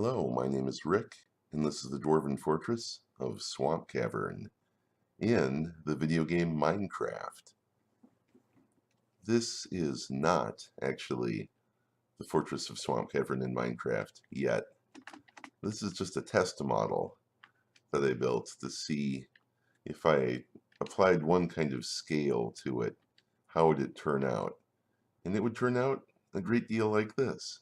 Hello, my name is Rick, and this is the Dwarven Fortress of Swampcavern in the video game Minecraft. This is not actually the Fortress of Swampcavern in Minecraft yet. This is just a test model that I built to see if I applied one kind of scale to it, how would it turn out? And it would turn out a great deal like this.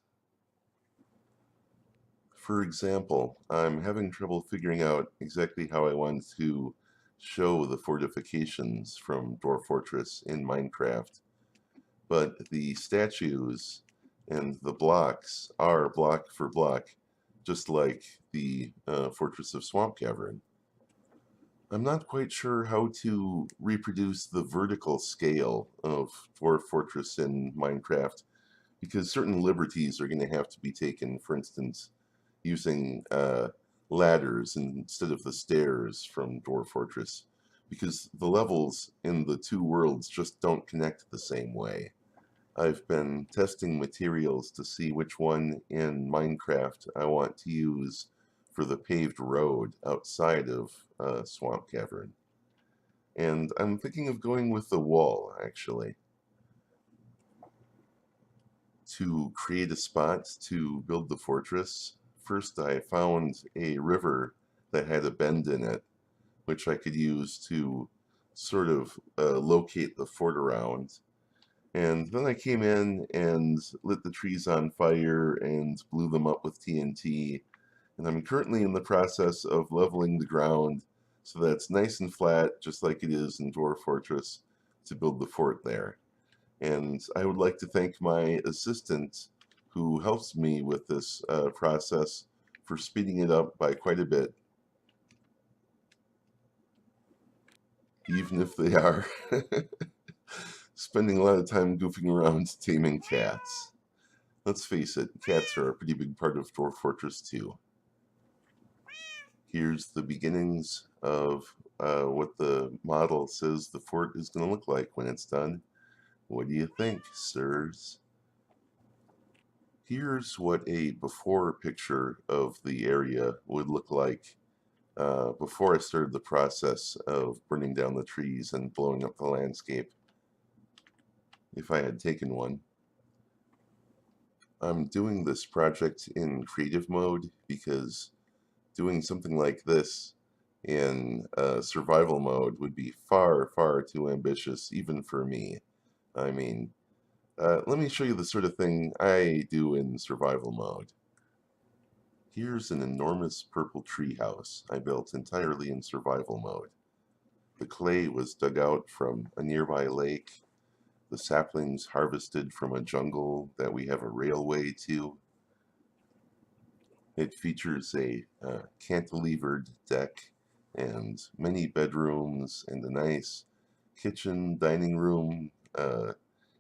For example, I'm having trouble figuring out exactly how I want to show the fortifications from Dwarf Fortress in Minecraft, but the statues and the blocks are block for block, just like the Fortress of Swampcavern. I'm not quite sure how to reproduce the vertical scale of Dwarf Fortress in Minecraft, because certain liberties are going to have to be taken. For instance, using ladders instead of the stairs from Dwarf Fortress, because the levels in the two worlds just don't connect the same way. I've been testing materials to see which one in Minecraft I want to use for the paved road outside of Swampcavern. And I'm thinking of going with the wall, actually. To create a spot to build the fortress, first I found a river that had a bend in it, which I could use to sort of locate the fort around. And then I came in and lit the trees on fire and blew them up with TNT. And I'm currently in the process of leveling the ground so that it's nice and flat, just like it is in Dwarf Fortress, to build the fort there. And I would like to thank my assistant who helps me with this process for speeding it up by quite a bit, even if they are spending a lot of time goofing around taming cats. Let's face it, cats are a pretty big part of Dwarf Fortress too. Here's the beginnings of what the model says the fort is going to look like when it's done. What do you think, sirs? Here's what a before picture of the area would look like before I started the process of burning down the trees and blowing up the landscape, if I had taken one. I'm doing this project in creative mode because doing something like this in survival mode would be far, far too ambitious, even for me. I mean, let me show you the sort of thing I do in survival mode. Here's an enormous purple treehouse I built entirely in survival mode. The clay was dug out from a nearby lake, the saplings harvested from a jungle that we have a railway to. It features a cantilevered deck and many bedrooms and a nice kitchen, dining room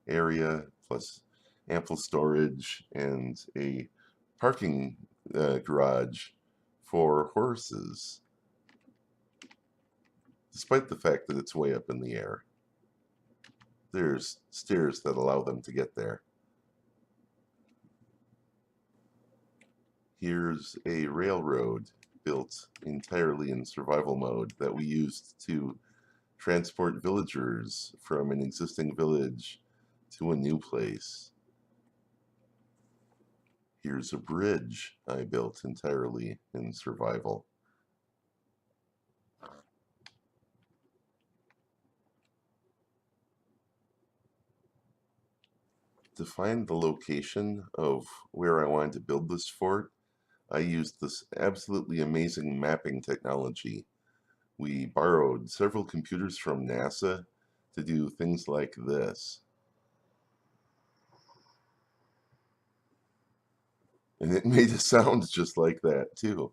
area, plus ample storage and a parking garage for horses, despite the fact that it's way up in the air. There's stairs that allow them to get there. Here's a railroad built entirely in survival mode that we used to transport villagers from an existing village to a new place. Here's a bridge I built entirely in survival. To find the location of where I wanted to build this fort, I used this absolutely amazing mapping technology. We borrowed several computers from NASA to do things like this. And it made a sound just like that, too.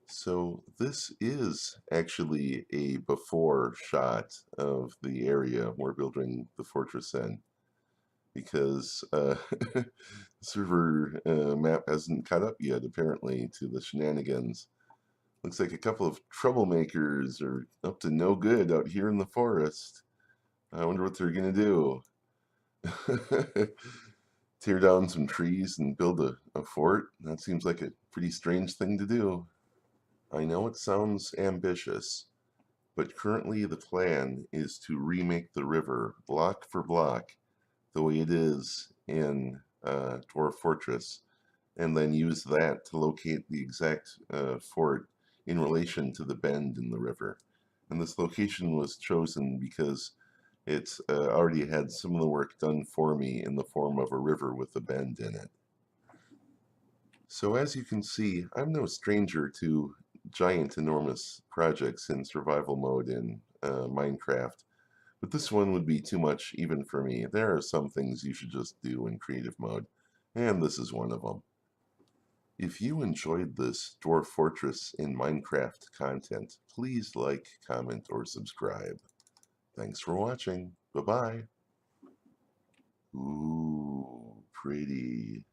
So this is actually a before shot of the area we're building the fortress in, because the server map hasn't caught up yet, apparently, to the shenanigans. Looks like a couple of troublemakers are up to no good out here in the forest. I wonder what they're going to do. Tear down some trees and build a fort? That seems like a pretty strange thing to do. I know it sounds ambitious, but currently the plan is to remake the river block for block the way it is in Dwarf Fortress, and then use that to locate the exact fort in relation to the bend in the river. And this location was chosen because it's already had some of the work done for me in the form of a river with a bend in it. So as you can see, I'm no stranger to giant, enormous projects in survival mode in Minecraft, but this one would be too much even for me. There are some things you should just do in creative mode, and this is one of them. If you enjoyed this Dwarf Fortress in Minecraft content, please like, comment, or subscribe. Thanks for watching. Bye-bye. Ooh, pretty.